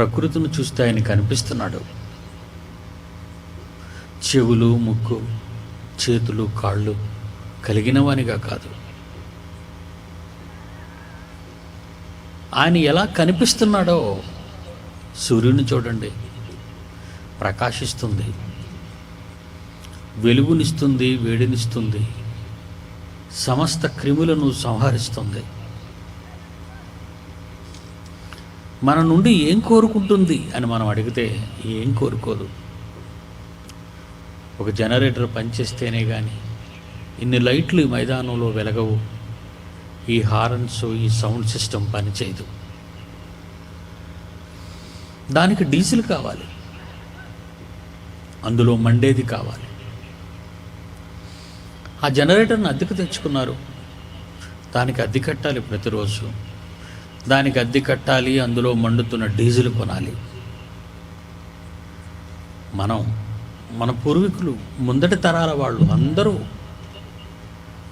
ప్రకృతిని చూస్తే ఆయన కనిపిస్తున్నాడు. చెవులు, ముక్కు, చేతులు, కాళ్ళు కలిగిన వానిగా కాదు. ఆయన ఎలా కనిపిస్తున్నాడో సూర్యుని చూడండి, ప్రకాశిస్తుంది, వెలుగునిస్తుంది, వేడినిస్తుంది, సమస్త క్రిములను సంహరిస్తుంది. మన నుండి ఏం కోరుకుంటుంది అని మనం అడిగితే ఏం కోరుకోదు. ఒక జనరేటర్ పనిచేస్తేనే కానీ ఇన్ని లైట్లు ఈ మైదానంలో వెలగవు, ఈ హారన్స్, ఈ సౌండ్ సిస్టమ్ పనిచేయదు. దానికి డీజిల్ కావాలి, అందులో మండేది కావాలి. ఆ జనరేటర్ని అద్దెకు తెచ్చుకున్నారు, దానికి అద్దె కట్టాలి, ప్రతిరోజు దానికి అద్దె కట్టాలి, అందులో మండుతున్న డీజిల్ కొనాలి. మన పూర్వీకులు, ముందటి తరాల వాళ్ళు అందరూ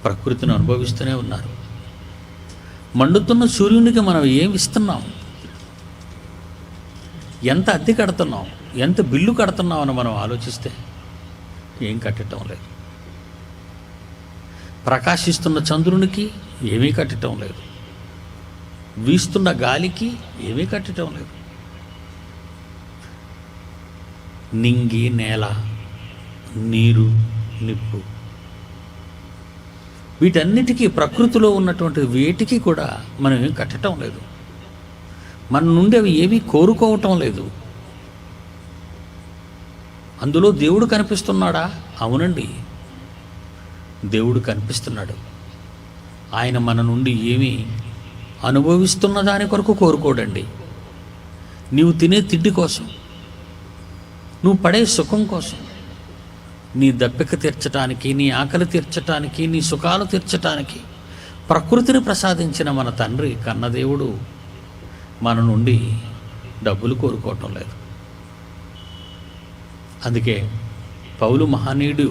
ప్రకృతిని అనుభవిస్తూనే ఉన్నారు. మండుతున్న సూర్యునికి మనం ఏమి ఇస్తున్నాం, ఎంత అద్దె కడుతున్నాం, ఎంత బిల్లు కడుతున్నాం అని మనం ఆలోచిస్తే ఏం కట్టడం లేదు. ప్రకాశిస్తున్న చంద్రునికి ఏమీ కట్టడం లేదు, వీస్తున్న గాలికి ఏమీ కట్టడం లేదు. నింగి, నేల, నీరు, నిప్పు, వీటన్నిటికీ, ప్రకృతిలో ఉన్నటువంటి వేటికి కూడా మనం ఏం కట్టడం లేదు. మన నుండి అవి ఏమీ కోరుకోవటం లేదు. అందులో దేవుడు కనిపిస్తున్నాడా? అవునండి, దేవుడు కనిపిస్తున్నాడు. ఆయన మన నుండి ఏమీ అనుభవిస్తున్న దాని కొరకు కోరుకోడండి. నీవు తినే తిండి కోసం, నువ్వు పడే సుఖం కోసం, నీ దప్పిక తీర్చటానికి, నీ ఆకలి తీర్చటానికి, నీ సుఖాలు తీర్చటానికి ప్రకృతిని ప్రసాదించిన మన తండ్రి కన్నదేవుడు మన నుండి డబ్బులు కోరుకోవటం లేదు. అందుకే పౌలు మహనీయుడు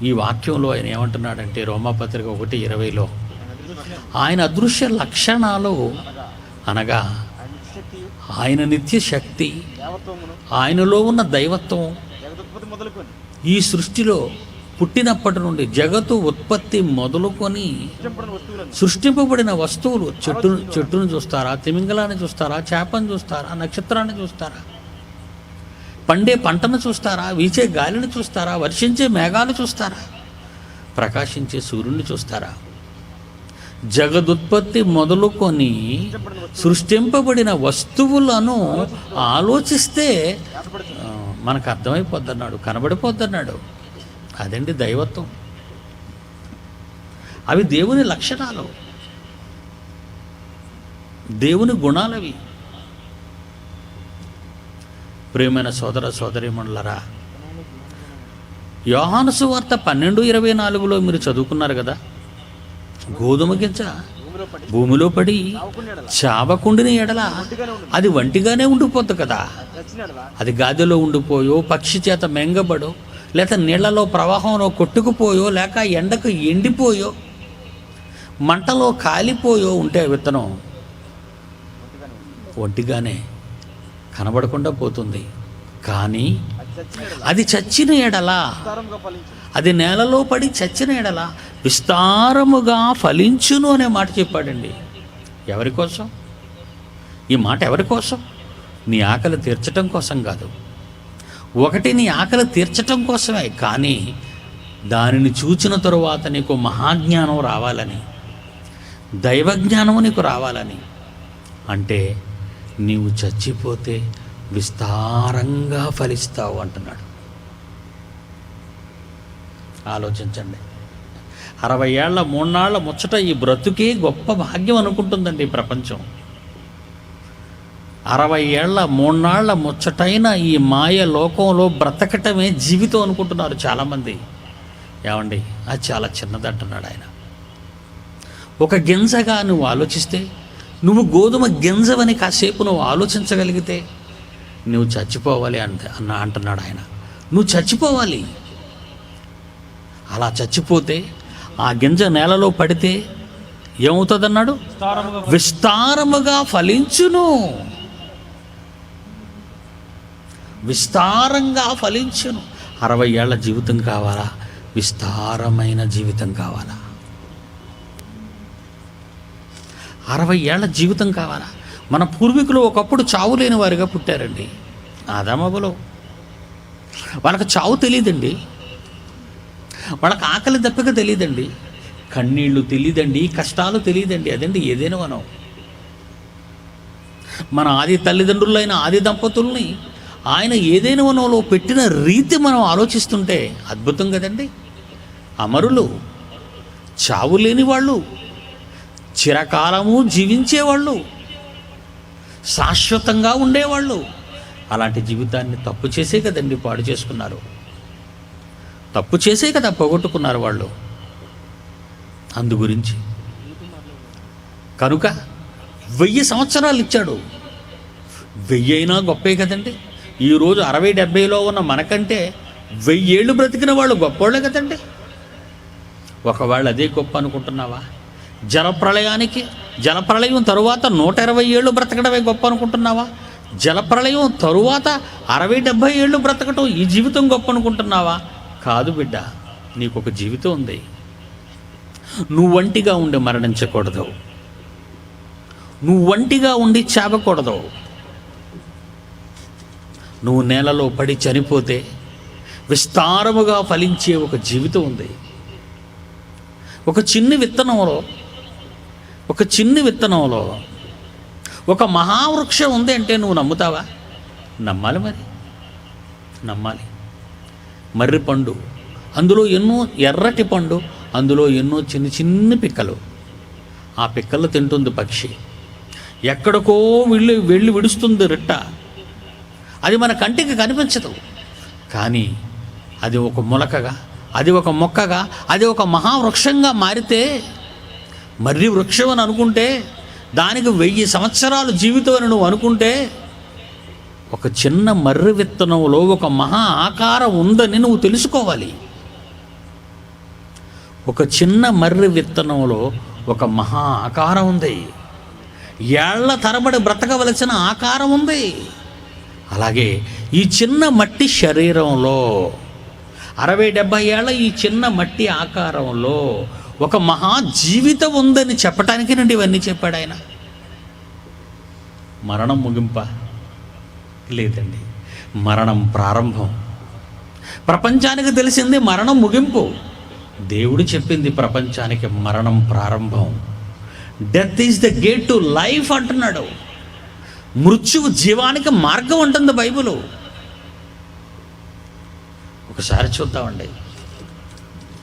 ఈ వాక్యంలో ఆయన ఏమంటున్నాడంటే, రోమాపత్రిక 1:20లో, ఆయన అదృశ్య లక్షణాలు అనగా ఆయన నిత్య శక్తి, ఆయనలో ఉన్న దైవత్వం, ఈ సృష్టిలో పుట్టినప్పటి నుండి జగత్తు ఉత్పత్తి మొదలుకొని సృష్టింపబడిన వస్తువులు, చెట్టును చూస్తారా, తిమింగలాన్ని చూస్తారా, చేపను చూస్తారా, నక్షత్రాన్ని చూస్తారా, పండే పంటను చూస్తారా, వీచే గాలిని చూస్తారా, వర్షించే మేఘాలు చూస్తారా, ప్రకాశించే సూర్యుని చూస్తారా, జగదుత్పత్తి మొదలుకొని సృష్టింపబడిన వస్తువులను ఆలోచిస్తే మనకు అర్థమైపోద్దన్నాడు, కనబడిపోద్దన్నాడు. అదండి దైవత్వం. అవి దేవుని లక్షణాలు, దేవుని గుణాలవి. ప్రియమైన సోదర సోదరీమణులరా, యోహాను సువార్త 12:24లో మీరు చదువుకున్నారు కదా, గోధుమ గింజ భూమిలో పడి చావకుండిన ఎడల అది వంటిగానే ఉండిపోద్ది కదా. అది గాదిలో ఉండిపోయో, పక్షి చేత మెంగబడో, లేక నీళ్లలో ప్రవాహంలో కొట్టుకుపోయో, లేక ఎండకు ఎండిపోయో, మంటలో కాలిపోయో ఉంటే విత్తనం ఒంటిగానే కనబడకుండా పోతుంది. కానీ అది చచ్చిన ఎడల, అది నేలలో పడి చచ్చిన ఎడల విస్తారముగా ఫలించును అనే మాట చెప్పాడండి. ఎవరి కోసం ఈ మాట? ఎవరి కోసం? నీ ఆకలి తీర్చటం కోసం కాదు. ఒకటి నీ ఆకలి తీర్చటం కోసమే, కానీ దానిని చూచిన తరువాత నీకు మహాజ్ఞానం రావాలని, దైవజ్ఞానం నీకు రావాలని. అంటే నీవు చచ్చిపోతే విస్తారంగా ఫలిస్తావు అంటున్నాడు. ఆలోచించండి. 60 ఏళ్ల 3 నాళ్ల ముచ్చట ఈ బ్రతుకే గొప్ప భాగ్యం అనుకుంటుందండి ఈ ప్రపంచం. 60 ఏళ్ల 3 నాళ్ల ముచ్చటైన ఈ మాయ లోకంలో బ్రతకటమే జీవితం అనుకుంటున్నారు చాలామంది. ఏమండి, అది చాలా చిన్నదంటున్నాడు ఆయన. ఒక గింజగా నువ్వు ఆలోచిస్తే, నువ్వు గోధుమ గింజవని కాసేపు నువ్వు ఆలోచించగలిగితే నువ్వు చచ్చిపోవాలి అంటున్నాడు ఆయన. నువ్వు చచ్చిపోవాలి. అలా చచ్చిపోతే ఆ గింజ నేలలో పడితే ఏమవుతుందన్నాడు? విస్తారముగా ఫలించును. విస్తారంగా ఫలించును. 60 ఏళ్ల జీవితం కావాలా? విస్తారమైన జీవితం కావాలా? 60 ఏళ్ల జీవితం కావాలా? మన పూర్వీకులు ఒకప్పుడు చావు లేని వారిగా పుట్టారండి. ఆదామవ్వలు వాళ్ళకి చావు తెలియదండి, వాళ్ళకి ఆకలి దప్పిక తెలియదండి, కన్నీళ్ళు తెలియదండి, కష్టాలు తెలియదండి. అదండి ఏదైనా మనం మన ఆది తల్లిదండ్రులైన ఆది దంపతుల్ని ఆయన ఏదైనా వనంలో పెట్టిన రీతి మనం ఆలోచిస్తుంటే అద్భుతం కదండి. అమరులు, చావు లేని వాళ్ళు, చిరకాలము జీవించేవాళ్ళు, శాశ్వతంగా ఉండేవాళ్ళు. అలాంటి జీవితాన్ని తప్పు చేసే కదండి పాడు చేసుకున్నారు, తప్పు చేసే కదా పోగొట్టుకున్నారు వాళ్ళు. అందు గురించి కనుక 1000 సంవత్సరాలు ఇచ్చాడు. 1000 అయినా గొప్పే కదండి. ఈరోజు 60-70లో ఉన్న మనకంటే 1000 ఏళ్ళు బ్రతికిన వాళ్ళు గొప్పోళ్ళే కదండి. ఒకవేళ అదే గొప్ప అనుకుంటున్నావా? జలప్రళయం తరువాత 120 ఏళ్ళు బ్రతకడమే గొప్ప అనుకుంటున్నావా? జలప్రళయం తరువాత 60-70 ఏళ్ళు బ్రతకటం ఈ జీవితం గొప్ప అనుకుంటున్నావా? కాదు బిడ్డ, నీకు ఒక జీవితం ఉంది. నువ్వు ఒంటిగా ఉండి మరణించకూడదు, నువ్వు ఒంటిగా ఉండి చావకూడదు. నువ్వు నేలలో పడి చనిపోతే విస్తారముగా ఫలించే ఒక జీవితం ఉంది. ఒక చిన్ని విత్తనంలో ఒక మహావృక్షం ఉంది అంటే నువ్వు నమ్ముతావా? నమ్మాలి, మరి నమ్మాలి. మర్రి పండు, అందులో ఎన్నో ఎర్రటి పండు, అందులో ఎన్నో చిన్ని పిక్కలు. ఆ పిక్కలు తింటుంది పక్షి. ఎక్కడికో వెళ్ళి విడుస్తుంది రెట్ట. అది మన కంటికి కనిపించదు, కానీ అది ఒక మొలకగా, అది ఒక మొక్కగా, అది ఒక మహావృక్షంగా మారితే, మర్రి వృక్షం అని అనుకుంటే, దానికి 1000 సంవత్సరాలు జీవితం అని నువ్వు అనుకుంటే, ఒక చిన్న మర్రి విత్తనంలో ఒక మహా ఆకారం ఉందని నువ్వు తెలుసుకోవాలి. ఒక చిన్న మర్రి విత్తనంలో ఒక మహా ఆకారం ఉంది. ఏళ్ల తరబడి బ్రతకవలసిన ఆకారం ఉంది. అలాగే ఈ చిన్న మట్టి శరీరంలో 60-70 ఏళ్ల ఈ చిన్న మట్టి ఆకారంలో ఒక మహా జీవితం ఉందని చెప్పటానికి నుండి ఇవన్నీ చెప్పాడు ఆయన. మరణం ముగింప లేదండి, మరణం ప్రారంభం. ప్రపంచానికి తెలిసింది మరణం ముగింపు, దేవుడు చెప్పింది ప్రపంచానికి మరణం ప్రారంభం. Death is the gate to life అంటున్నాడు. మృత్యువు జీవానికి మార్గం అంటుంది బైబిలు. ఒకసారి చూద్దామండి,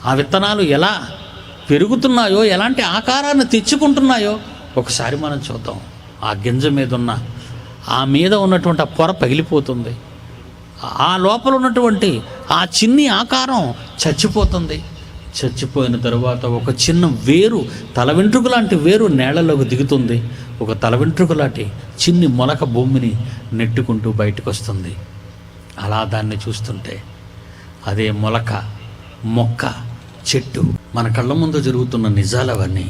ఆ విత్తనాలు ఎలా పెరుగుతున్నాయో, ఎలాంటి ఆకారాన్ని తెచ్చుకుంటున్నాయో ఒకసారి మనం చూద్దాం. ఆ గింజ మీద ఉన్నటువంటి ఆ పొర పగిలిపోతుంది. ఆ లోపల ఉన్నటువంటి ఆ చిన్ని ఆకారం చచ్చిపోతుంది. చచ్చిపోయిన తరువాత ఒక చిన్న వేరు, తల వెంట్రుక లాంటి వేరు నేలలోకి దిగుతుంది. ఒక తల వెంట్రుక లాంటి చిన్ని మొలక భూమిని నెట్టుకుంటూ బయటకు వస్తుంది. అలా దాన్ని చూస్తుంటే అదే మొలక, మొక్క, చెట్టు మన కళ్ళ ముందు జరుగుతున్న నిజాలు అవన్నీ.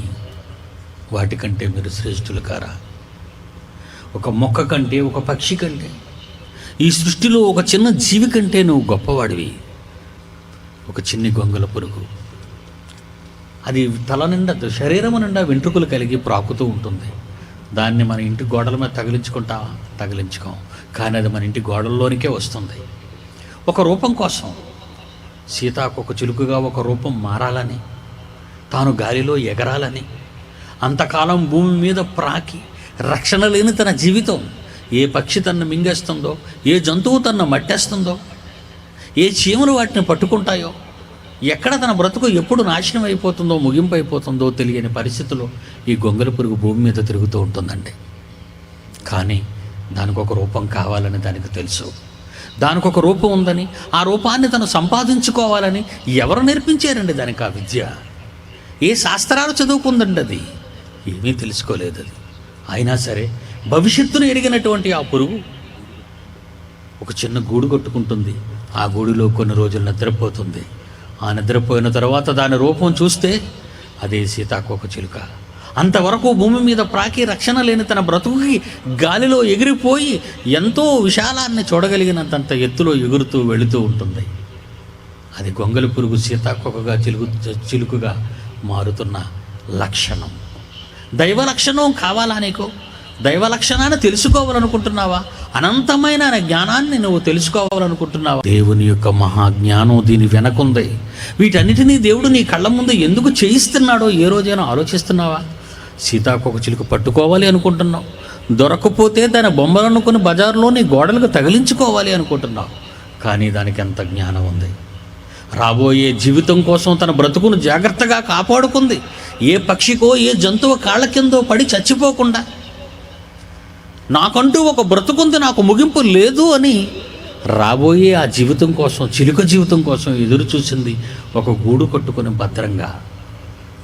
వాటికంటే మీరు శ్రేష్ఠులు కారా? ఒక మొక్క కంటే, ఒక పక్షి కంటే, ఈ సృష్టిలో ఒక చిన్న జీవి కంటే నువ్వు గొప్పవాడివి. ఒక చిన్ని గొంగల పురుగు, అది తల నిండా, శరీరము నిండా వెంట్రుకలు కలిగి ప్రాకుతూ ఉంటుంది. దాన్ని మన ఇంటి గోడల మీద తగిలించుకుంటావా? తగిలించుకోం. కానీ అది మన ఇంటి గోడల్లోనికే వస్తుంది. ఒక రూపం కోసం, సీతాకొక చిలుకగా ఒక రూపం మారాలని, తాను గాలిలో ఎగరాలని, అంతకాలం భూమి మీద ప్రాకి రక్షణ లేని తన జీవితం, ఏ పక్షి తన్ను మింగేస్తుందో, ఏ జంతువు తన్ను మట్టేస్తుందో, ఏ చీమలు వాటిని పట్టుకుంటాయో, ఎక్కడ తన బ్రతుకు ఎప్పుడు నాశనం అయిపోతుందో, ముగింపు అయిపోతుందో తెలియని పరిస్థితుల్లో ఈ గొంగళి పురుగు భూమి మీద తిరుగుతూ ఉంటుందండి. కానీ దానికి ఒక రూపం కావాలని దానికి తెలుసు. దానికి ఒక రూపం ఉందని, ఆ రూపాన్ని తను సంపాదించుకోవాలని ఎవరు నేర్పించారండి దానికి ఆ విద్య? ఏ శాస్త్రాలు చదువుకుందండి? అది ఏమీ తెలుసుకోలేదు. అది అయినా సరే భవిష్యత్తును ఎరిగినటువంటి ఆ పురుగు ఒక చిన్న గూడు కట్టుకుంటుంది. ఆ గూడులో కొన్ని రోజులు నిద్రపోతుంది. ఆ నిద్రపోయిన తర్వాత దాని రూపం చూస్తే అదే సీతాకోక చిలుక. అంతవరకు భూమి మీద ప్రాకి రక్షణ లేని తన బ్రతుకుకి గాలిలో ఎగిరిపోయి ఎంతో విశాలాన్ని చూడగలిగినంత ఎత్తులో ఎగురుతూ వెళుతూ ఉంటుంది. అది గొంగలి పురుగు సీతాకొకగా చిలుకుగా మారుతున్న లక్షణం. దైవ లక్షణం కావాలా నీకు? దైవ లక్షణాన్ని తెలుసుకోవాలనుకుంటున్నావా? అనంతమైన జ్ఞానాన్ని నువ్వు తెలుసుకోవాలనుకుంటున్నావా? దేవుని యొక్క మహాజ్ఞానం దీని వెనకుంది. వీటన్నిటినీ దేవుడు నీ కళ్ళ ముందు ఎందుకు చేయిస్తున్నాడో ఏ రోజైనా ఆలోచిస్తున్నావా? సీతాకొక చిలుక పట్టుకోవాలి అనుకుంటున్నావు, దొరకపోతే దాని బొమ్మలను కొని బజార్లో నీ గోడలకు తగిలించుకోవాలి అనుకుంటున్నావు. కానీ దానికి ఎంత జ్ఞానం ఉంది! రాబోయే జీవితం కోసం తన బ్రతుకును జాగ్రత్తగా కాపాడుకుంది. ఏ పక్షికో ఏ జంతువు కాళ్ళ కిందో పడి చచ్చిపోకుండా, నాకంటూ ఒక బ్రతుకుంది, నాకు ముగింపు లేదు అని రాబోయే ఆ జీవితం కోసం, చిలుక జీవితం కోసం ఎదురు చూసింది ఒక గూడు కట్టుకుని భద్రంగా.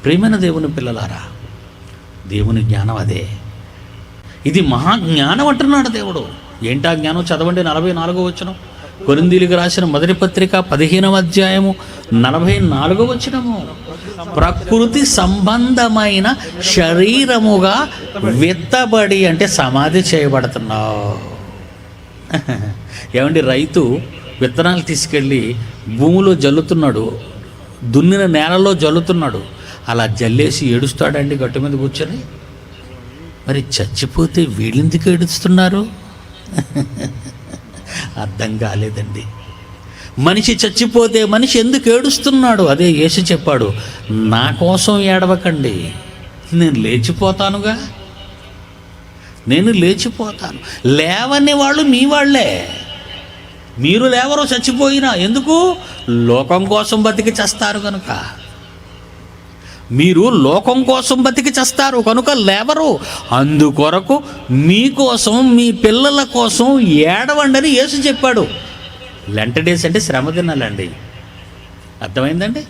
ప్రియమైన దేవుని పిల్లలారా, దేవుని జ్ఞానం అదే. ఇది మహాజ్ఞానం అంటున్నాడు దేవుడు. ఏంటా జ్ఞానం? చదవండి 44వ వచనం. కొరింథీయులకు రాసిన మొదటి పత్రిక 15వ అధ్యాయము 44వ వచనము. ప్రకృతి సంబంధమైన శరీరముగా విత్తబడి, అంటే సమాధి చేయబడుతున్నావు. ఏమండి, రైతు విత్తనాలు తీసుకెళ్ళి భూమిలో జల్లుతున్నాడు, దున్నిన నేలలో జల్లుతున్నాడు. అలా జల్లేసి ఏడుస్తాడండి గట్టు మీద కూర్చొని? మరి చచ్చిపోతే వీళ్ళెందుకు ఏడుస్తున్నారు? అర్థం కాలేదండి. మనిషి చచ్చిపోతే మనిషి ఎందుకు ఏడుస్తున్నాడు? అదే యేసు చెప్పాడు, నా కోసం ఏడవకండి, నేను లేచిపోతానుగా, నేను లేచిపోతాను. లేవని వాళ్ళు మీ వాళ్ళే, మీరు లేవరు చచ్చిపోయినా. ఎందుకు? లోకం కోసం బతికి చేస్తారు కనుక. మీరు లోకం కోసం బతికి చేస్తారు కనుక లేవరు. అందుకొరకు మీకోసం, మీ పిల్లల కోసం ఏడవండి అని యేసు చెప్పాడు. లెంట్ డేస్ అంటే శ్రమ దినాలండి. అర్థమైందండి?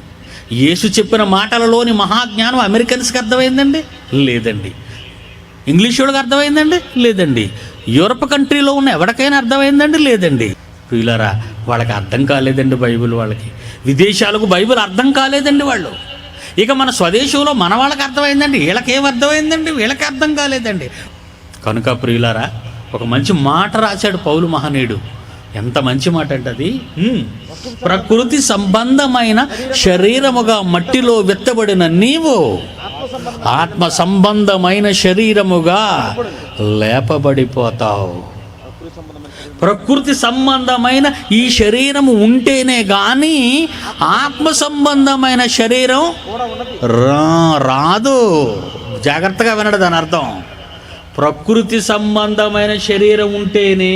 యేసు చెప్పిన మాటలలోని మహాజ్ఞానం అమెరికన్స్కి అర్థమైందండి? లేదండి. ఇంగ్లీష్ వాళ్ళకి అర్థమైందండి? లేదండి. యూరప్ కంట్రీలో ఉన్న ఎవరికైనా అర్థమైందండి? లేదండి. వీళ్ళరా, వాళ్ళకి అర్థం కాలేదండి బైబిల్. వాళ్ళకి విదేశాలకు బైబిల్ అర్థం కాలేదండి వాళ్ళు. ఇక మన స్వదేశంలో మన వాళ్ళకి అర్థమైందండి, వీళ్ళకేం అర్థమైందండి? వీళ్ళకి అర్థం కాలేదండి. కనుక ప్రియులారా, ఒక మంచి మాట రాశాడు పౌలు మహనీయుడు. ఎంత మంచి మాట అంటే అది, ప్రకృతి సంబంధమైన శరీరముగా మట్టిలో విత్తబడిన నీవు ఆత్మ సంబంధమైన శరీరముగా లేపబడిపోతావు. ప్రకృతి సంబంధమైన ఈ శరీరము ఉంటేనే కానీ ఆత్మ సంబంధమైన శరీరం రాదు. జాగ్రత్తగా వినడు దాని అర్థం. ప్రకృతి సంబంధమైన శరీరం ఉంటేనే,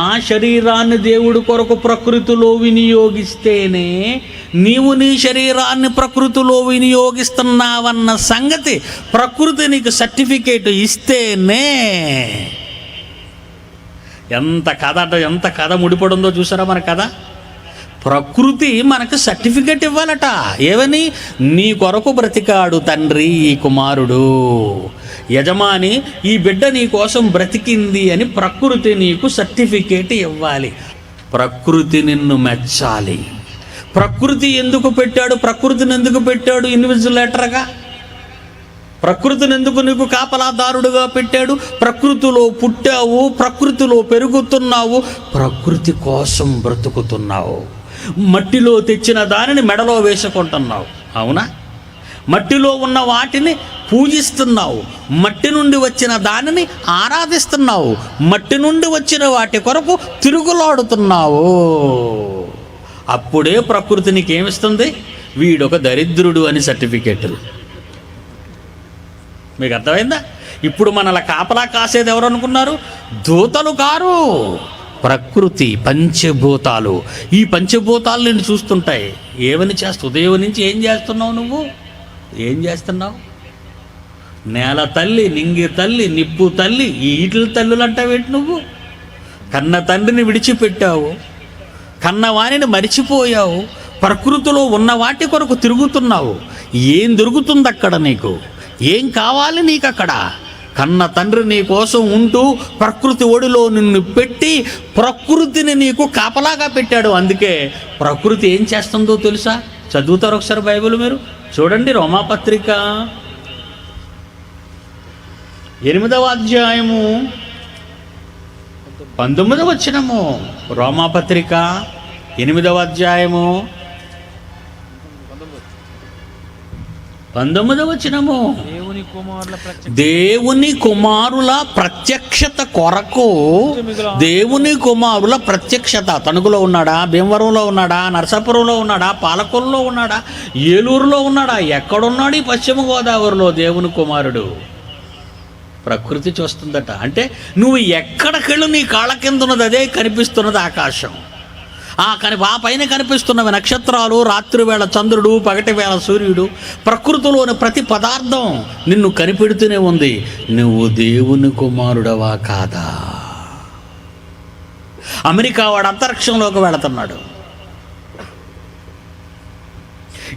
ఆ శరీరాన్ని దేవుడి కొరకు ప్రకృతిలో వినియోగిస్తేనే నీవు నీ శరీరాన్ని ప్రకృతిలో వినియోగిస్తున్నావన్న సంగతి ప్రకృతి నీకు సర్టిఫికేట్ ఇస్తేనే. ఎంత కథ అంటే ఎంత కథ ముడిపడుందో చూసారా మన కథ? ప్రకృతి మనకు సర్టిఫికెట్ ఇవ్వాలట. ఏమని? నీ కొరకు బ్రతికాడు తండ్రి ఈ కుమారుడు, యజమాని ఈ బిడ్డ నీ కోసం బ్రతికింది అని ప్రకృతి నీకు సర్టిఫికేట్ ఇవ్వాలి. ప్రకృతి నిన్ను మెచ్చాలి. ప్రకృతి ఎందుకు పెట్టాడు? ప్రకృతిని ఎందుకు పెట్టాడు ఇన్విజిలేటర్గా? ప్రకృతిని ఎందుకు నీకు కాపలాదారుడుగా పెట్టాడు? ప్రకృతిలో పుట్టావు, ప్రకృతిలో పెరుగుతున్నావు, ప్రకృతి కోసం బ్రతుకుతున్నావు. మట్టిలో తెచ్చిన దానిని మెడలో వేసుకుంటున్నావు, అవునా? మట్టిలో ఉన్న వాటిని పూజిస్తున్నావు, మట్టి నుండి వచ్చిన దానిని ఆరాధిస్తున్నావు, మట్టి నుండి వచ్చిన వాటి కొరకు తిరుగులాడుతున్నావు. అప్పుడే ప్రకృతి నీకేమిస్తుంది? వీడొక దరిద్రుడు అని సర్టిఫికేట్లు. మీకు అర్థమైందా? ఇప్పుడు మనలా కాపలా కాసేది ఎవరు అనుకున్నారు? దూతలు కారు, ప్రకృతి, పంచభూతాలు. ఈ పంచభూతాలు నిన్ను చూస్తుంటాయి. ఏమని చేస్తావు? ఉదయం నుంచి ఏం చేస్తున్నావు? నువ్వు ఏం చేస్తున్నావు? నేల తల్లి, నింగి తల్లి, నిప్పు తల్లి, ఈ ఈటల తల్లులు అంటావేంటి నువ్వు? కన్న తండ్రిని విడిచిపెట్టావు, కన్నవాణిని మరిచిపోయావు, ప్రకృతిలో ఉన్న వాటి కొరకు తిరుగుతున్నావు. ఏం దొరుకుతుంది అక్కడ నీకు? ఏం కావాలి నీకు అక్కడ? కన్న తండ్రి నీ కోసం ఉంటూ ప్రకృతి ఒడిలో నిన్ను పెట్టి ప్రకృతిని నీకు కాపలాగా పెట్టాడు. అందుకే ప్రకృతి ఏం చేస్తుందో తెలుసా? చదువుతారు ఒకసారి బైబిల్ మీరు చూడండి. రోమాపత్రిక 8వ అధ్యాయము 19వ వచనము. రోమాపత్రిక 8వ అధ్యాయము 19వ వచనము. దేవుని కుమారుల ప్రత్యక్షత కొరకు, దేవుని కుమారుల ప్రత్యక్షత. తణుకులో ఉన్నాడా, భీమవరంలో ఉన్నాడా, నరసాపురంలో ఉన్నాడా, పాలకొల్లో ఉన్నాడా, ఏలూరులో ఉన్నాడా, ఎక్కడున్నాడు ఈ పశ్చిమ గోదావరిలో దేవుని కుమారుడు? ప్రకృతి చూస్తుందట. అంటే నువ్వు ఎక్కడికెళ్ళు నీ కాళ్ళ కింద ఉన్నది అదే కనిపిస్తున్నది ఆకాశం. ఆ పైన కనిపిస్తున్నవి నక్షత్రాలు, రాత్రివేళ చంద్రుడు, పగటివేళ సూర్యుడు, ప్రకృతిలోని ప్రతి పదార్థం నిన్ను కనిపెడుతూనే ఉంది. నువ్వు దేవుని కుమారుడవా కాదా? అమెరికా వాడు అంతరిక్షంలోకి వెళుతున్నాడు,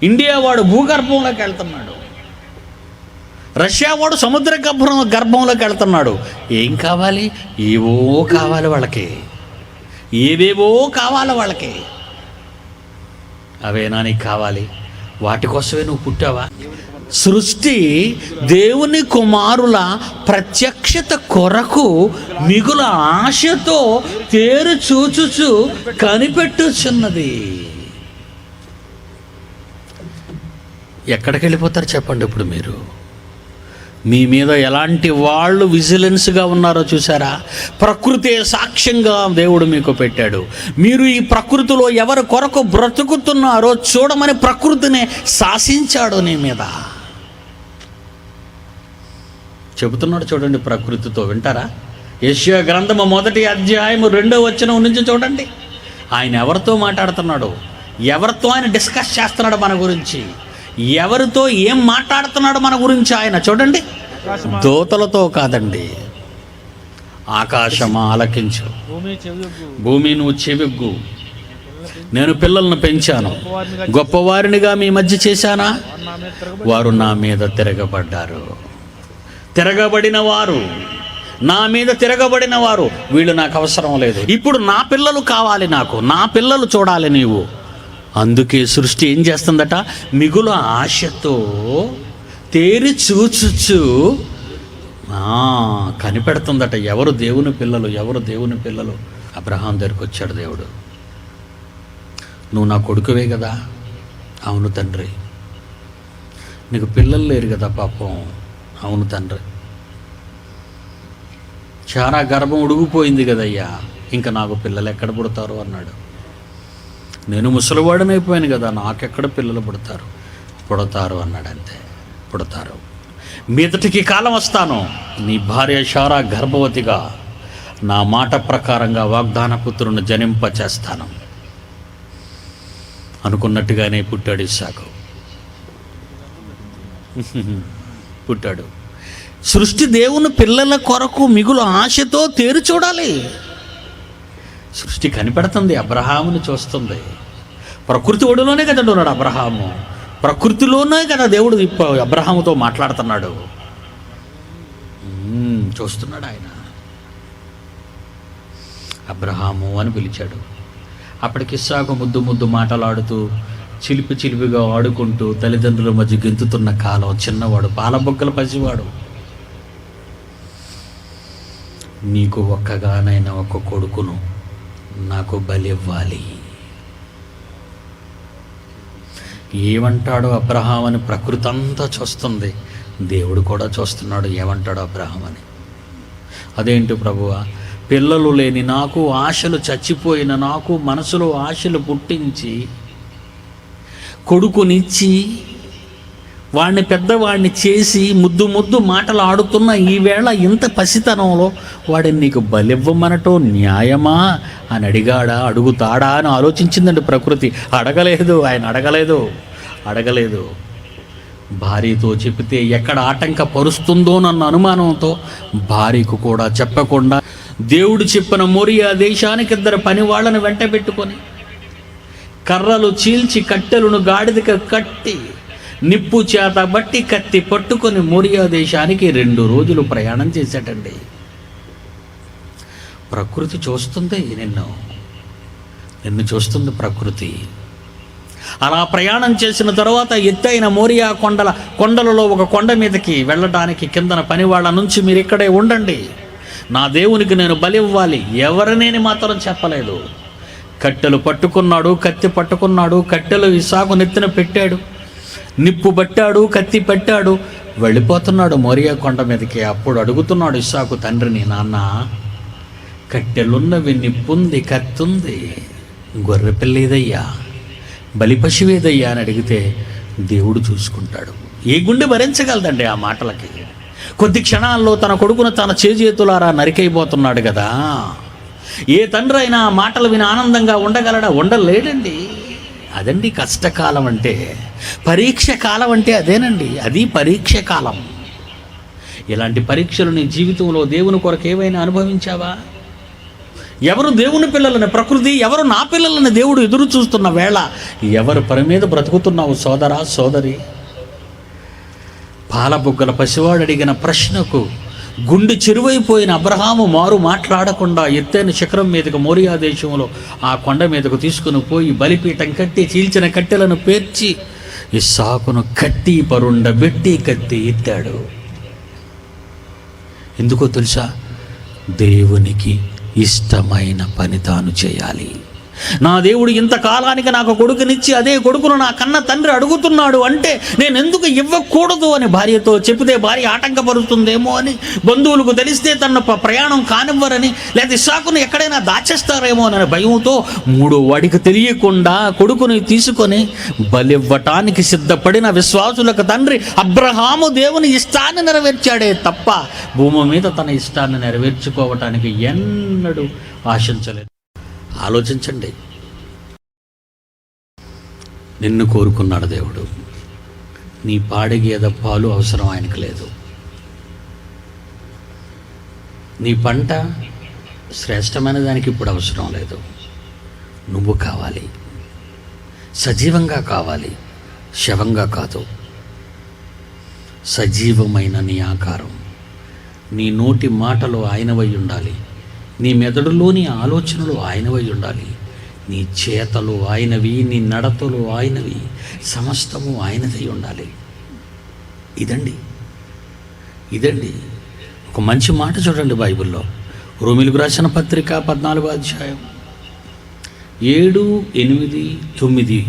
ఇండియా వాడు భూగర్భంలోకి వెళ్తున్నాడు, రష్యా వాడు సముద్ర గర్భంలోకి వెళ్తున్నాడు. ఏం కావాలి? ఏవో కావాలి వాళ్ళకి, ఏవేవో కావాలి వాళ్ళకి. అవేనా నీకు కావాలి? వాటి కోసమే నువ్వు పుట్టావా? సృష్టి దేవుని కుమారుల ప్రత్యక్షత కొరకు మిగుల ఆశతో తేరు చూచుచు కనిపెట్టుచున్నది. ఎక్కడికి వెళ్ళిపోతారు చెప్పండి ఇప్పుడు మీరు? మీ మీద ఎలాంటి వాళ్ళు విజిలెన్స్గా ఉన్నారో చూసారా? ప్రకృతే సాక్ష్యంగా దేవుడు మీకు పెట్టాడు. మీరు ఈ ప్రకృతిలో ఎవరి కొరకు బ్రతుకుతున్నారో చూడమని ప్రకృతిని శాసించాడు నీ మీద. చెబుతున్నాడు చూడండి ప్రకృతితో. వింటారా? యెషయా గ్రంథము 1వ అధ్యాయము 2వ వచనం నుంచి చూడండి. ఆయన ఎవరితో మాట్లాడుతున్నాడు, ఎవరితో ఆయన డిస్కస్ చేస్తున్నాడు మన గురించి, ఎవరితో ఏం మాట్లాడుతున్నాడు మన గురించి ఆయన చూడండి. దూతలతో కాదండి. ఆకాశమా ఆలకించు, భూమి నువ్వు చెవిగ్గు. నేను పిల్లలను పెంచాను, గొప్పవారినిగా మీ మధ్య చేశానా? వారు నా మీద తిరగబడ్డారు. తిరగబడిన వారు, నా మీద తిరగబడిన వారు, వీళ్ళు నాకు అవసరం లేదు. ఇప్పుడు నా పిల్లలు కావాలి నాకు, నా పిల్లలు చూడాలి నీవు. అందుకే సృష్టి ఏం చేస్తుందట? మిగులు ఆశతో తేరి చూచుచు కనిపెడుతుందట. ఎవరు దేవుని పిల్లలు, ఎవరు దేవుని పిల్లలు? అబ్రహాం దగ్గరికి వచ్చాడు దేవుడు. నువ్వు నా కొడుకువే కదా? అవును తండ్రి. నీకు పిల్లలు లేరు కదా పాపం? అవును తండ్రి. చాలా గర్భం ఉడిగిపోయింది కదయ్యా, ఇంకా నాకు పిల్లలు ఎక్కడ పుడతారు అన్నాడు. నేను ముసలివాడనైపోయాను కదా, నాకెక్కడ పిల్లలు పుడతారు అన్నాడు. అంతే, పుడతారు. మీదటికి కాలం వస్తాను, నీ భార్య శారా గర్భవతిగా నా మాట ప్రకారంగా వాగ్దాన పుత్రుని జనింపచేస్తాను. అనుకున్నట్టుగానే పుట్టాడు ఇస్సాకు. పుట్టాడు. సృష్టి దేవుని పిల్లల కొరకు మిగులు ఆశతో తేరు చూడాలి. సృష్టి కనిపెడుతుంది, అబ్రహాముని చూస్తుంది. ప్రకృతి ఒడిలోనే కదా ఉన్నాడు అబ్రహాము, ప్రకృతిలోనే కదా దేవుడు అబ్రహాముతో మాట్లాడుతున్నాడు. చూస్తున్నాడు ఆయన. అబ్రహాము అని పిలిచాడు. అప్పటికి ఇస్సాకు ముద్దు మాటలాడుతూ చిలిపిగా ఆడుకుంటూ తల్లిదండ్రుల మధ్య గెంతుతున్న కాలం. చిన్నవాడు, పాలబొగ్గల పసివాడు. నీకు ఒక్కగానైనా ఒక కొడుకును నాకు బలివ్వాలి. ఏమంటాడో అబ్రహాం అని ప్రకృతి అంతా చూస్తుంది, దేవుడు కూడా చూస్తున్నాడు. ఏమంటాడో అబ్రహాం అని. అదేంటి ప్రభువా, పిల్లలు లేని నాకు, ఆశలు చచ్చిపోయిన నాకు మనసులో ఆశలు పుట్టించి కొడుకునిచ్చి వాడిని పెద్దవాడిని చేసి ముద్దు మాటలు ఆడుతున్న ఈవేళ ఇంత పసితనంలో వాడిని నీకు బలివ్వమనటో న్యాయమా అని అడుగుతాడా అని ఆలోచించిందండి ప్రకృతి. ఆయన అడగలేదు. భార్యతో చెబితే ఎక్కడ ఆటంకపరుస్తుందోనన్న అనుమానంతో భార్యకు కూడా చెప్పకుండా దేవుడు చెప్పిన మోరియా దేశానికి 2 పని వాళ్ళని వెంట పెట్టుకొని కర్రలు చీల్చి కట్టెలను గాడిదకి కట్టి నిప్పు చేత బట్టి కత్తి పట్టుకొని మోరియా దేశానికి 2 రోజులు ప్రయాణం చేశాడండి. ప్రకృతి చూస్తుంది, నిన్ను చూస్తుంది ప్రకృతి. అలా ప్రయాణం చేసిన తర్వాత ఎత్తైన మోరియా కొండలలో ఒక కొండ మీదకి వెళ్ళడానికి కిందన పనివాళ్ళ నుంచి మీరు ఇక్కడే ఉండండి, నా దేవునికి నేను బలి ఇవ్వాలి, ఎవరినేని మాత్రం చెప్పలేదు. కట్టెలు పట్టుకున్నాడు, కత్తి పట్టుకున్నాడు, కట్టెలు ఇస్సాకు నెత్తిన పెట్టాడు, నిప్పు పట్టాడు, కత్తి పెట్టాడు, వెళ్ళిపోతున్నాడు మోరియా కొండ మీదకి. అప్పుడు అడుగుతున్నాడు ఇస్సాకు తండ్రిని, నాన్న కట్టెలున్నవి, నిప్పుంది, కత్తుంది, గొర్రె పిల్లేదయ్యా, బలి పశువేదయ్యా అని అడిగితే దేవుడు చూసుకుంటాడు. ఏ గుండె భరించగలదండి ఆ మాటలకి? కొద్ది క్షణాల్లో తన కొడుకును తన చేతులారా నరికైపోతున్నాడు కదా. ఏ తండ్రి అయినా ఆ మాటలు విని ఆనందంగా ఉండగలడా? ఉండలేడండి. అదండి కష్టకాలం అంటే, పరీక్ష కాలం అంటే అదేనండి, అది పరీక్ష కాలం. ఇలాంటి పరీక్షలు నీ జీవితంలో దేవుని కొరకు ఏవైనా అనుభవించావా? ఎవరు దేవుని పిల్లలని ప్రకృతి, ఎవరు నా పిల్లలని దేవుడు ఎదురు చూస్తున్న వేళ ఎవరు పని మీద బ్రతుకుతున్నావు సోదరా సోదరి? పాలబుగ్గల పసివాడు అడిగిన ప్రశ్నకు గుండె చెరువైపోయిన అబ్రహాము మారు మాట్లాడకుండా ఎత్తైన శిఖరం మీదకు మోరియా దేశంలో ఆ కొండ మీదకు తీసుకుని పోయి బలిపీఠం కట్టి చీల్చిన కట్టెలను పేర్చి ఇస్సాకును కట్టి పరుండబెట్టి కత్తి ఎత్తాడు. ఎందుకో తెలుసా? దేవునికి ఇష్టమైన పని తాను చేయాలి. నా దేవుడు ఇంతకాలానికి నాకు కొడుకునిచ్చి అదే కొడుకును నా కన్న తండ్రి అడుగుతున్నాడు అంటే నేను ఎందుకు ఇవ్వకూడదు అని భార్యతో చెబితే భార్య ఆటంకపరుస్తుందేమో అని, బంధువులకు తెలిస్తే తన ప్రయాణం కానివ్వరని, లేదా ఇస్సాకును ఎక్కడైనా దాచేస్తారేమో అనే భయంతో మూడో వాడికి తెలియకుండా కొడుకుని తీసుకొని బలివ్వటానికి సిద్ధపడిన విశ్వాసులకు తండ్రి అబ్రహాము దేవుని ఇష్టాన్ని నెరవేర్చాడే తప్ప భూమి మీద తన ఇష్టాన్ని నెరవేర్చుకోవటానికి ఎన్నడూ ఆశించలేదు. ఆలోచించండి. నిన్ను కోరుకున్నాడు దేవుడు. నీ పాడగేద పాలు అవసరం ఆయనకు లేదు. నీ పంట శ్రేష్టమైన దానికి ఇప్పుడు అవసరం లేదు. నువ్వు కావాలి, సజీవంగా కావాలి, శవంగా కాదు. సజీవమైన నీ ఆకారం, నీ నోటి మాటలు ఆయనవై ఉండాలి, నీ మెదడులోని ఆలోచనలు ఆయనవై ఉండాలి, నీ చేతలు ఆయనవి, నీ నడతలు ఆయనవి, సమస్తము ఆయనదై ఉండాలి. ఇదండి ఒక మంచి మాట చూడండి బైబిల్లో. రోమీయులకు రాసిన పత్రిక 14వ అధ్యాయం 7, 8, 9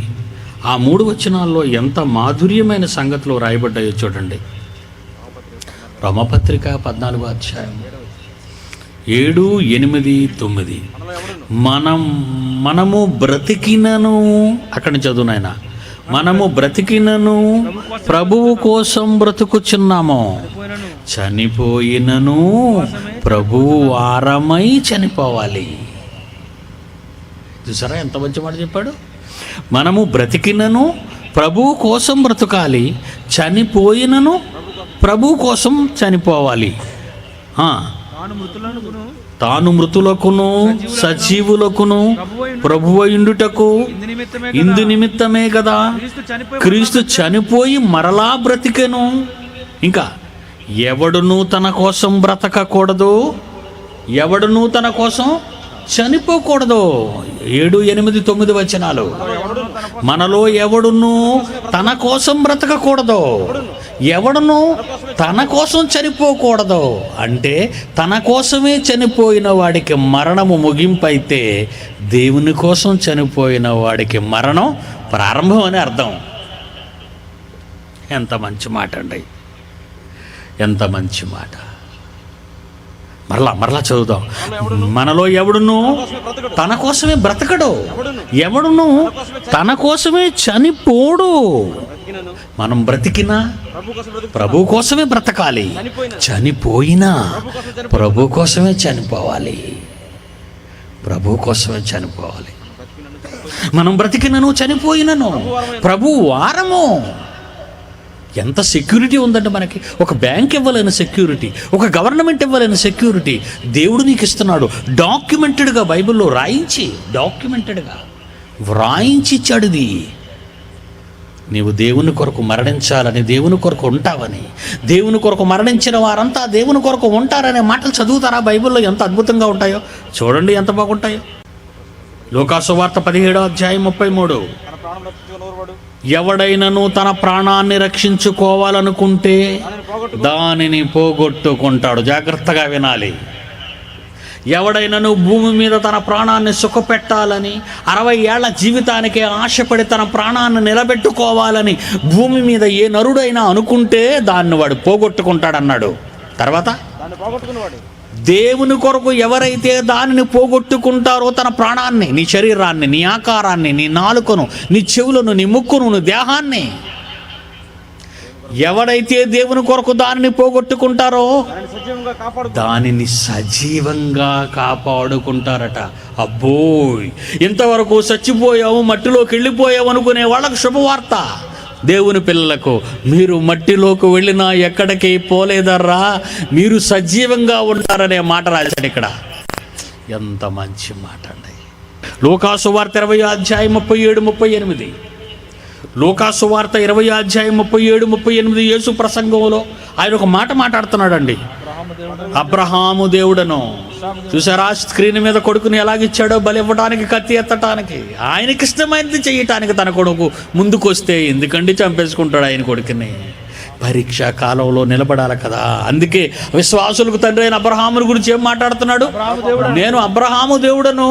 ఆ 3 వచనాల్లో ఎంత మాధుర్యమైన సంగతులు రాయబడ్డాయో చూడండి. రోమపత్రిక 14వ అధ్యాయం 7, 8, 9 మనము బ్రతికినను, అక్కడి చదువు నాయన, మనము బ్రతికినను ప్రభువు కోసం బ్రతుకుచున్నాము, చనిపోయినను ప్రభువు వారమై చనిపోవాలి. చూసారా ఎంత మంచి మాట చెప్పాడు? మనము బ్రతికినను ప్రభువు కోసం బ్రతకాలి, చనిపోయినను ప్రభువు కోసం చనిపోవాలి. తాను మృతులకును సజీవులకును ప్రభువయుండుటకు ఇందు నిమిత్తమే కదా క్రీస్తు చనిపోయి మరలా బ్రతికెను. ఇంకా ఎవడును తన కోసం బ్రతకకూడదు, ఎవడును తన కోసం చనిపోకూడదు. 7, 8, 9 వచనాలు. మనలో ఎవడును తన కోసం బ్రతకకూడదు, ఎవడును తన కోసం చనిపోకూడదు. అంటే తన కోసమే చనిపోయిన వాడికి మరణము ముగింపు అయితే దేవుని కోసం చనిపోయిన వాడికి మరణం ప్రారంభం అని అర్థం. ఎంత మంచి మాట అండి, ఎంత మంచి మాట. మరలా చదువుదాం. మనలో ఎవడును తన కోసమే బ్రతకడు, ఎవడును తన కోసమే చనిపోడు. మనం బ్రతికినా ప్రభు కోసమే బ్రతకాలి, చనిపోయినా ప్రభు కోసమే చనిపోవాలి, ప్రభు కోసమే చనిపోవాలి. మనం బ్రతికినను చనిపోయినను ప్రభు వారము. ఎంత సెక్యూరిటీ ఉందంటే మనకి. ఒక బ్యాంక్ ఇవ్వలేని సెక్యూరిటీ, ఒక గవర్నమెంట్ ఇవ్వలేని సెక్యూరిటీ దేవుడు నీకు ఇస్తున్నాడు. డాక్యుమెంటెడ్గా బైబిల్లో డాక్యుమెంటెడ్గా వ్రాయించి ఇచ్చాడు. ఇది నీవు దేవుని కొరకు మరణించాలని, దేవుని కొరకు ఉంటావని, దేవుని కొరకు మరణించిన వారంతా దేవుని కొరకు ఉంటారనే మాటలు చదువుతారా బైబిల్లో? ఎంత అద్భుతంగా ఉంటాయో చూడండి, ఎంత బాగుంటాయో. లూకా సువార్త 17వ అధ్యాయం 33. ఎవడైనను తన ప్రాణాన్ని రక్షించుకోవాలనుకుంటే దానిని పోగొట్టుకుంటాడు. జాగ్రత్తగా వినాలి. ఎవడైనను భూమి మీద తన ప్రాణాన్ని సుఖపెట్టాలని 60 ఏళ్ల జీవితానికే ఆశపడి తన ప్రాణాన్ని నిలబెట్టుకోవాలని భూమి మీద ఏ నరుడైనా అనుకుంటే దాన్ని వాడు పోగొట్టుకుంటాడన్నాడు. తర్వాత దేవుని కొరకు ఎవరైతే దానిని పోగొట్టుకుంటారో తన ప్రాణాన్ని, నీ శరీరాన్ని, నీ ఆకారాన్ని, నీ నాలుకను, నీ చెవులను, నీ ముక్కును, నీ దేహాన్ని, ఎవడైతే దేవుని కొరకు దానిని పోగొట్టుకుంటారో దానిని సజీవంగా కాపాడుకుంటారట. అబ్బోయ్, ఇంతవరకు చచ్చిపోయావు, మట్టిలోకి వెళ్ళిపోయావు అనుకునే వాళ్ళకు శుభవార్త. దేవుని పిల్లలకు, మీరు మట్టిలోకి వెళ్ళినా ఎక్కడికి పోలేదర్రా, మీరు సజీవంగా ఉంటారనే మాట రాశాడు ఇక్కడ. ఎంత మంచి మాట అండి. లూకాసు వార్త 20:37-38. లూకాసు వార్త 20:37-38 యేసు ప్రసంగంలో ఆయన ఒక మాట మాట్లాడుతున్నాడండి. అబ్రహాము దేవుడను చూసారా, స్క్రీన్ మీద కొడుకుని ఎలాగిచ్చాడో, బలి ఇవ్వడానికి, కత్తి ఎత్తటానికి, ఆయనకి ఇష్టమైనది చేయటానికి తన కొడుకు ముందుకొస్తే ఎందుకండి చంపేసుకుంటాడు ఆయన కొడుకుని? పరీక్షా కాలంలో నిలబడాలి కదా. అందుకే విశ్వాసులకు తండ్రి అయిన అబ్రహాముని గురించి ఏం మాట్లాడుతున్నాడు? నేను అబ్రహాము దేవుడను,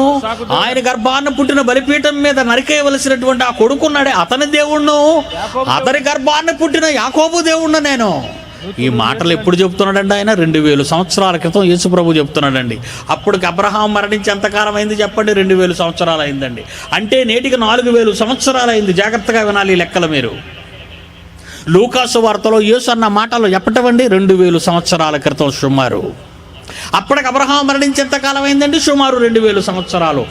ఆయన గర్భాన్ని పుట్టిన బలిపీఠం మీద నరికేయవలసినటువంటి ఆ కొడుకున్నాడే అతని దేవుణ్ణు, అతని గర్భాన్ని పుట్టిన యాకోబు దేవుణ్ణు నేను. ఈ మాటలు ఎప్పుడు చెప్తున్నాడండి ఆయన? 2000 సంవత్సరాల క్రితం యేసు ప్రభు చెప్తున్నాడండి. అప్పటికి అబ్రహాం మరణించి ఎంతకాలం అయింది చెప్పండి? 2000 సంవత్సరాలు అయిందండి. అంటే నేటికి 4000 సంవత్సరాలు అయింది. జాగ్రత్తగా వినాలి ఈ లెక్కలు మీరు. లూకాసు వార్తలో యేసు అన్న మాటలు ఎప్పటివండి? 2000 సంవత్సరాల క్రితం సుమారు. అప్పటికి అబ్రహాం మరణించి ఎంతకాలం అయిందండి? సుమారు 2000 సంవత్సరాలు.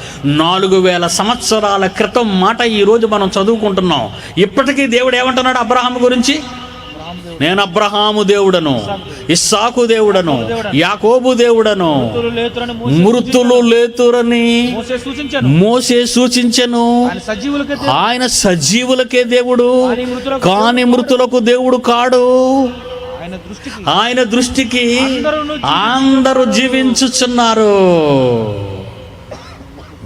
4000 సంవత్సరాల క్రితం మాట ఈరోజు మనం చదువుకుంటున్నాం. ఇప్పటికీ దేవుడు ఏమంటున్నాడు అబ్రహాం గురించి? నేను అబ్రహాము దేవుడను, ఇస్సాకు దేవుడను, యాకోబు దేవుడను. మృతులు లేతురని మోసే సూచించెను. ఆయన సజీవులకే దేవుడు, కాని మృతులకు దేవుడు కాడు. ఆయన దృష్టికి అందరూ జీవించుచున్నారు.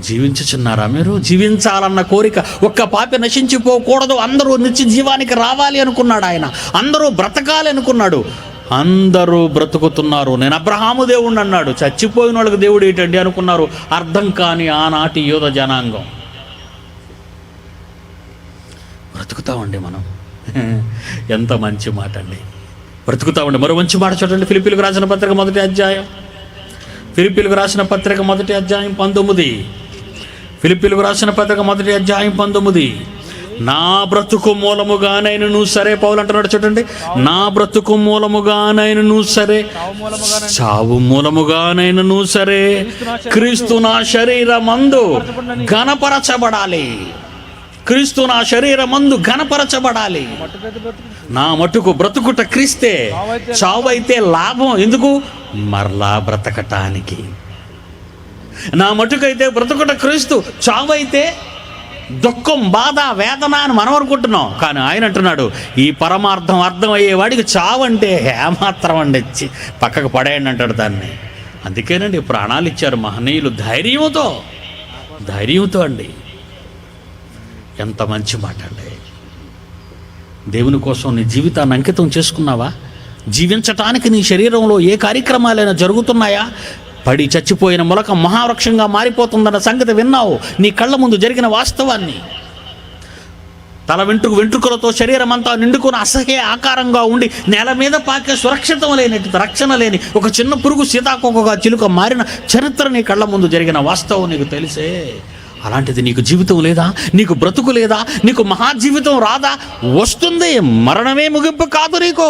జీవించుచున్నారా మీరు? జీవించాలన్న కోరిక, ఒక్క పాపి నశించిపోకూడదు, అందరూ నిత్య జీవానికి రావాలి అనుకున్నాడు ఆయన. అందరూ బ్రతకాలి అనుకున్నాడు. అందరూ బ్రతుకుతున్నారు. నేను అబ్రహాము దేవుడు అన్నాడు. చచ్చిపోయిన వాళ్ళకి దేవుడు ఏంటండి అనుకున్నారు. అర్థం కాని ఆనాటి యోధ జనాంగం. బ్రతుకుతామండి మనం. ఎంత మంచి మాట అండి. బ్రతుకుతామండి. మరో మంచి మాట చూడండి. ఫిలిప్పీలకు రాసిన పత్రిక 1వ అధ్యాయం. ఫిలిప్పీలకు రాసిన పత్రిక 1వ అధ్యాయం 19. ఫిలిప్పీలకు రాసిన పత్రిక 1వ అధ్యాయం 19. నా బ్రతుకు మూలముగానైనను సరే, పౌలు అంటున్నాడు చూడండి, నా బ్రతుకు మూలముగానైనను సరే, చావు మూలముగానైనను సరే, క్రీస్తు నా శరీరమందు ఘనపరచబడాలి. క్రీస్తు నా శరీరమందు ఘనపరచబడాలి. నా మటుకు బ్రతుకుట క్రీస్తే, చావైతే లాభం. ఎందుకు? మరలా బ్రతకటానికి. నా మటుకైతే బ్రతుకుట క్రీస్తు, చావైతే దుఃఖం, బాధ, వేదన అని మనం అనుకుంటున్నాం. కానీ ఆయన అంటున్నాడు, ఈ పరమార్థం అర్థమయ్యేవాడికి చావు అంటే ఏమాత్రం అండి, పక్కకు పడేయండి అంటాడు దాన్ని. అందుకేనండి ప్రాణాలు ఇచ్చారు మహనీయులు ధైర్యంతో అండి. ఎంత మంచి మాట అండి. దేవుని కోసం నీ జీవితాన్ని అంకితం చేసుకున్నావా? జీవించటానికి నీ శరీరంలో ఏ కార్యక్రమాలైనా జరుగుతున్నాయా? పడి చచ్చిపోయిన మొలక మహావృక్షంగా మారిపోతుందన్న సంగతి విన్నావు. నీ కళ్ళ ముందు జరిగిన వాస్తవాన్ని. తల వెంట్రుకలతో శరీరం అంతా నిండుకుని అసహ్య ఆకారంగా ఉండి నేల మీద పాకే సురక్షితం లేనట్టు, రక్షణ లేని ఒక చిన్న పురుగు సీతాకోకగా చిలుక మారిన చరిత్ర నీ కళ్ళ ముందు జరిగిన వాస్తవం నీకు తెలిసే. అలాంటిది నీకు జీవితం లేదా? నీకు బ్రతుకు లేదా? నీకు మహాజీవితం రాదా? వస్తుంది. మరణమే ముగింపు కాదు నీకు.